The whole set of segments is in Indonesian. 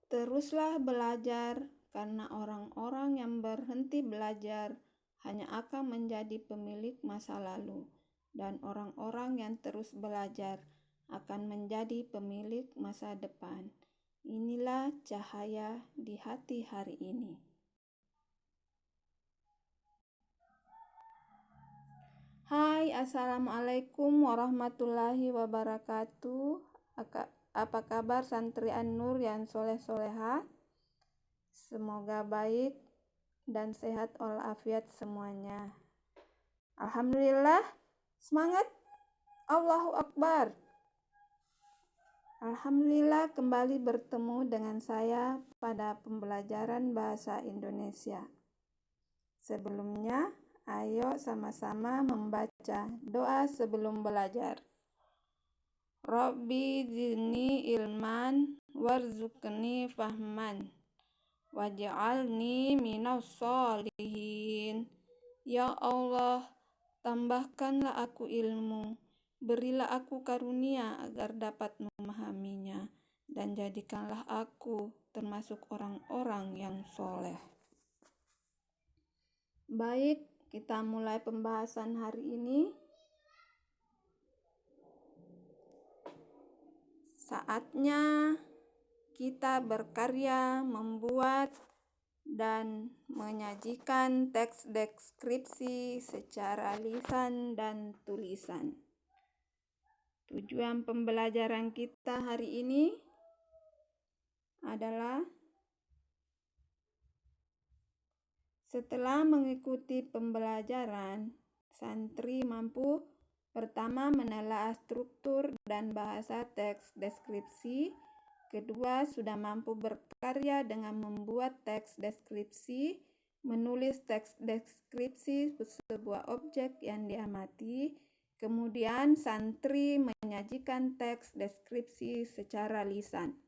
Teruslah belajar, karena orang-orang yang berhenti belajar hanya akan menjadi pemilik masa lalu, dan orang-orang yang terus belajar akan menjadi pemilik masa depan. Inilah cahaya di hati hari ini. Hai, Assalamualaikum warahmatullahi wabarakatuh. Apa kabar santri An-Nur yang soleh-soleha? Semoga baik dan sehat walafiat semuanya. Alhamdulillah, semangat, Allahu Akbar. Alhamdulillah kembali bertemu dengan saya pada pembelajaran bahasa Indonesia. Sebelumnya, ayo sama-sama membaca doa sebelum belajar. Rabbi zidni ilman warzuqni fahman waj'alni minas sholihin. Ya Allah, tambahkanlah aku ilmu, berilah aku karunia agar dapat memahaminya, dan jadikanlah aku termasuk orang-orang yang soleh. Baik, kita mulai pembahasan hari ini. Saatnya kita berkarya membuat dan menyajikan teks deskripsi secara lisan dan tulisan. Tujuan pembelajaran kita hari ini adalah setelah mengikuti pembelajaran, santri mampu pertama menelaah struktur dan bahasa teks deskripsi, kedua sudah mampu berkarya dengan membuat teks deskripsi, menulis teks deskripsi sebuah objek yang diamati, kemudian santri menyajikan teks deskripsi secara lisan.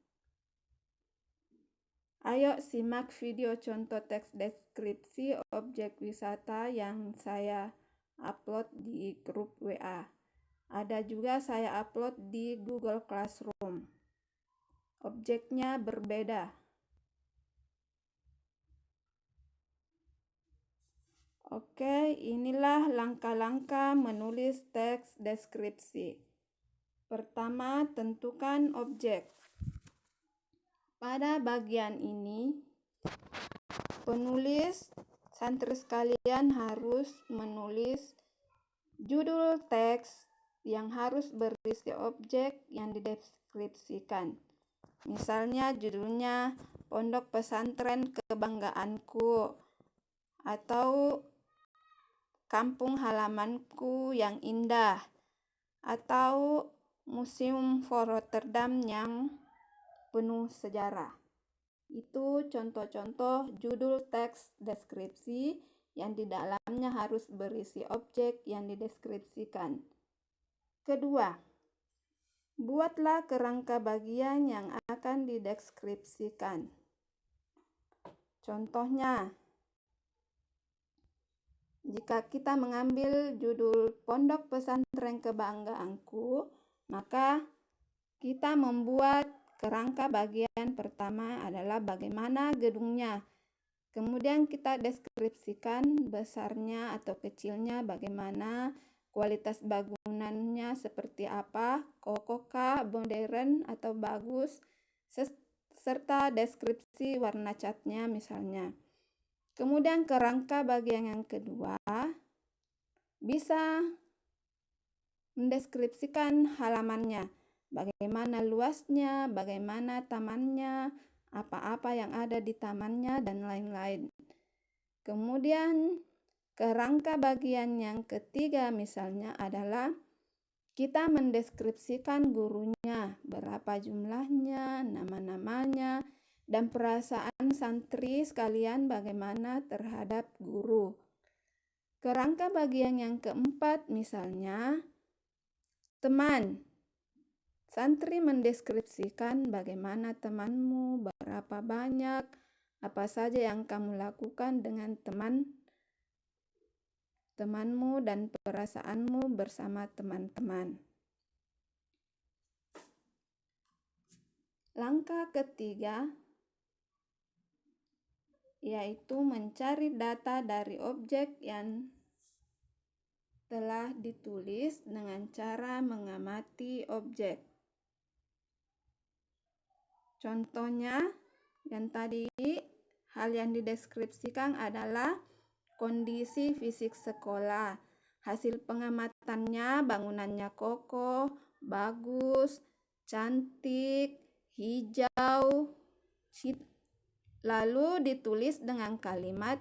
Ayo simak video contoh teks deskripsi objek wisata yang saya upload di grup WA. Ada juga saya upload di Google Classroom. Objeknya berbeda. Oke, inilah langkah-langkah menulis teks deskripsi. Pertama, tentukan objek. Pada bagian ini, penulis santri sekalian harus menulis judul teks yang harus berisi objek yang dideskripsikan. Misalnya judulnya Pondok Pesantren Kebanggaanku atau Kampung Halamanku yang Indah atau Museum Rotterdam yang penuh sejarah. Itu contoh-contoh judul teks deskripsi yang di dalamnya harus berisi objek yang dideskripsikan. Kedua, buatlah kerangka bagian yang akan dideskripsikan. Contohnya, jika kita mengambil judul Pondok Pesantren Kebanggaanku, maka kita membuat kerangka bagian pertama adalah bagaimana gedungnya. Kemudian kita deskripsikan besarnya atau kecilnya, bagaimana kualitas bangunannya seperti apa, kokohkah, modern atau bagus, serta deskripsi warna catnya misalnya. Kemudian kerangka bagian yang kedua bisa mendeskripsikan halamannya. Bagaimana luasnya, bagaimana tamannya, apa-apa yang ada di tamannya, dan lain-lain. Kemudian kerangka bagian yang ketiga misalnya adalah kita mendeskripsikan gurunya, berapa jumlahnya, nama-namanya, dan perasaan santri sekalian bagaimana terhadap guru. Kerangka bagian yang keempat misalnya teman. Santri mendeskripsikan bagaimana temanmu, berapa banyak, apa saja yang kamu lakukan dengan temanmu dan perasaanmu bersama teman-teman. Langkah ketiga, yaitu mencari data dari objek yang telah ditulis dengan cara mengamati objek. Contohnya, yang tadi hal yang dideskripsikan adalah kondisi fisik sekolah. Hasil pengamatannya, bangunannya kokoh, bagus, cantik, hijau, lalu ditulis dengan kalimat,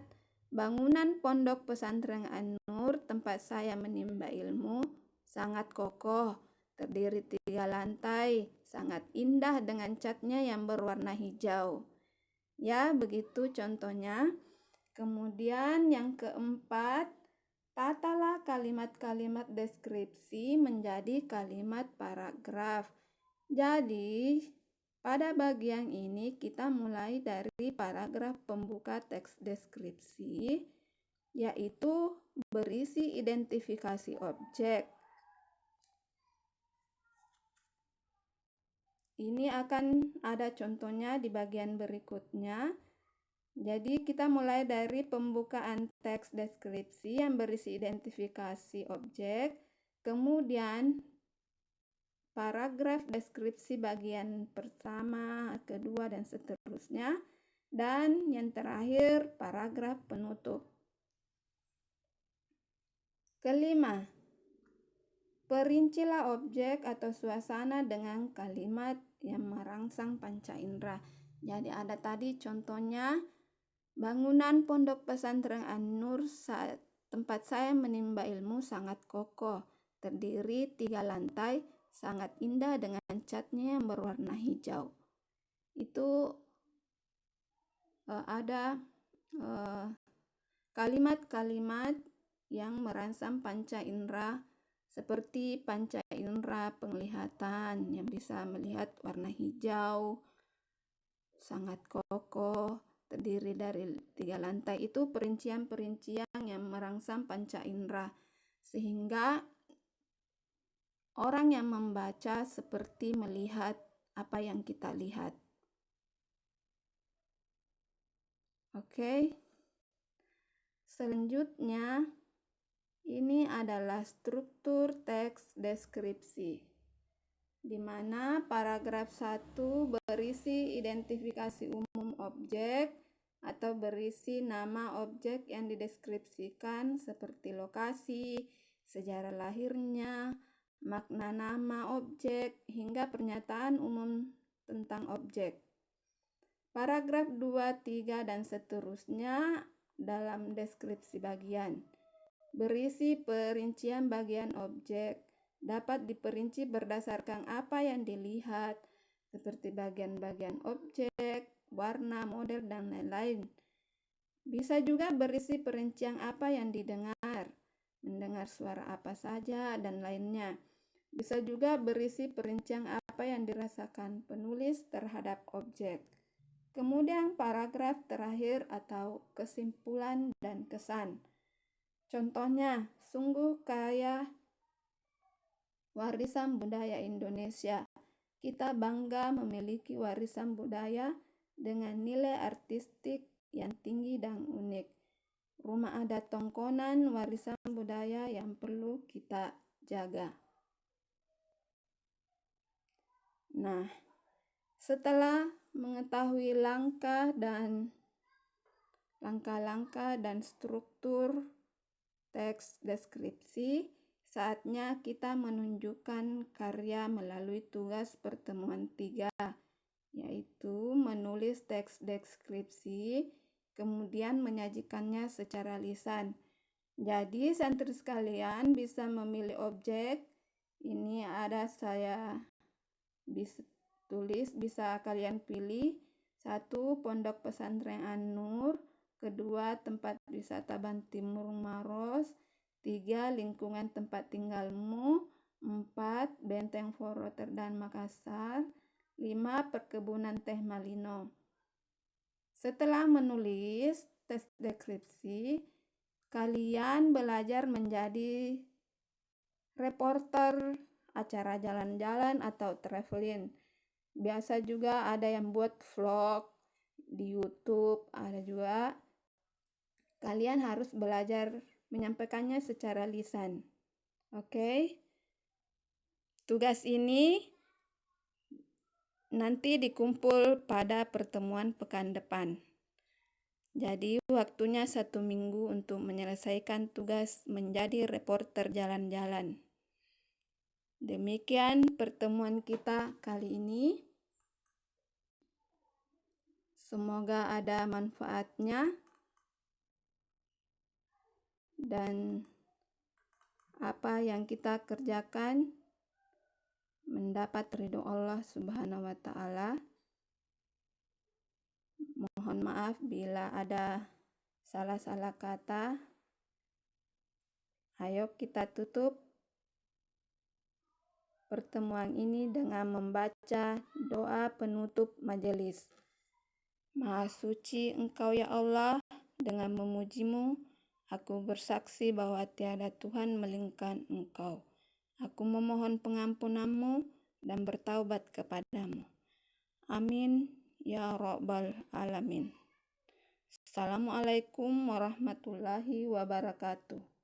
bangunan pondok pesantren An-Nur tempat saya menimba ilmu sangat kokoh, terdiri 3 lantai, sangat indah dengan catnya yang berwarna hijau. Ya, begitu contohnya. Kemudian yang keempat, tatalah kalimat-kalimat deskripsi menjadi kalimat paragraf. Jadi, pada bagian ini kita mulai dari paragraf pembuka teks deskripsi, yaitu berisi identifikasi objek. Ini akan ada contohnya di bagian berikutnya. Jadi kita mulai dari pembukaan teks deskripsi yang berisi identifikasi objek, kemudian paragraf deskripsi bagian pertama, kedua, dan seterusnya, dan yang terakhir paragraf penutup. Kelima, perincilah objek atau suasana dengan kalimat yang merangsang panca indera. Jadi ada tadi contohnya, bangunan pondok pesantren An-Nur tempat saya menimba ilmu sangat kokoh, terdiri 3 lantai, sangat indah dengan catnya yang berwarna hijau. Itu ada kalimat-kalimat yang merangsang panca indera seperti panca indera penglihatan yang bisa melihat warna hijau, sangat kokoh, terdiri dari 3 lantai. Itu perincian-perincian yang merangsang panca indera sehingga orang yang membaca seperti melihat apa yang kita lihat. Oke. Selanjutnya, ini adalah struktur teks deskripsi, di mana paragraf 1 berisi identifikasi umum objek atau berisi nama objek yang dideskripsikan seperti lokasi, sejarah lahirnya, makna nama objek, hingga pernyataan umum tentang objek. Paragraf 2, 3, dan seterusnya dalam deskripsi bagian berisi perincian bagian objek, dapat diperinci berdasarkan apa yang dilihat, seperti bagian-bagian objek, warna, model, dan lain-lain. Bisa juga berisi perincian apa yang didengar, mendengar suara apa saja, dan lainnya. Bisa juga berisi perincian apa yang dirasakan penulis terhadap objek. Kemudian paragraf terakhir atau kesimpulan dan kesan. Contohnya, sungguh kaya warisan budaya Indonesia. Kita bangga memiliki warisan budaya dengan nilai artistik yang tinggi dan unik. Rumah adat Tongkonan warisan budaya yang perlu kita jaga. Nah, setelah mengetahui langkah-langkah dan struktur teks deskripsi, saatnya kita menunjukkan karya melalui tugas pertemuan 3, yaitu menulis teks deskripsi, kemudian menyajikannya secara lisan. Jadi santri sekalian bisa memilih objek. Ini ada saya bisa tulis, bisa kalian pilih. 1, Pondok Pesantren An-Nur. 2, tempat wisata Bantimur Maros. 3, lingkungan tempat tinggalmu. 4, Benteng Fort Rotterdam Makassar. 5, perkebunan teh Malino. Setelah menulis teks deskripsi, kalian belajar menjadi reporter acara jalan-jalan atau traveling. Biasa juga ada yang buat vlog, di YouTube, ada juga. Kalian harus belajar menyampaikannya secara lisan. Oke? Tugas ini nanti dikumpul pada pertemuan pekan depan. Jadi waktunya 1 minggu untuk menyelesaikan tugas menjadi reporter jalan-jalan. Demikian pertemuan kita kali ini. Semoga ada manfaatnya dan apa yang kita kerjakan mendapat ridho Allah Subhanahu wa Ta'ala. Mohon maaf bila ada salah-salah kata. Ayo kita tutup pertemuan ini dengan membaca doa penutup majelis. Maha suci Engkau ya Allah, dengan memujimu, aku bersaksi bahwa tiada Tuhan melainkan Engkau. Aku memohon pengampunanmu dan bertaubat kepadamu. Amin ya Rabbal Alamin. Assalamualaikum warahmatullahi wabarakatuh.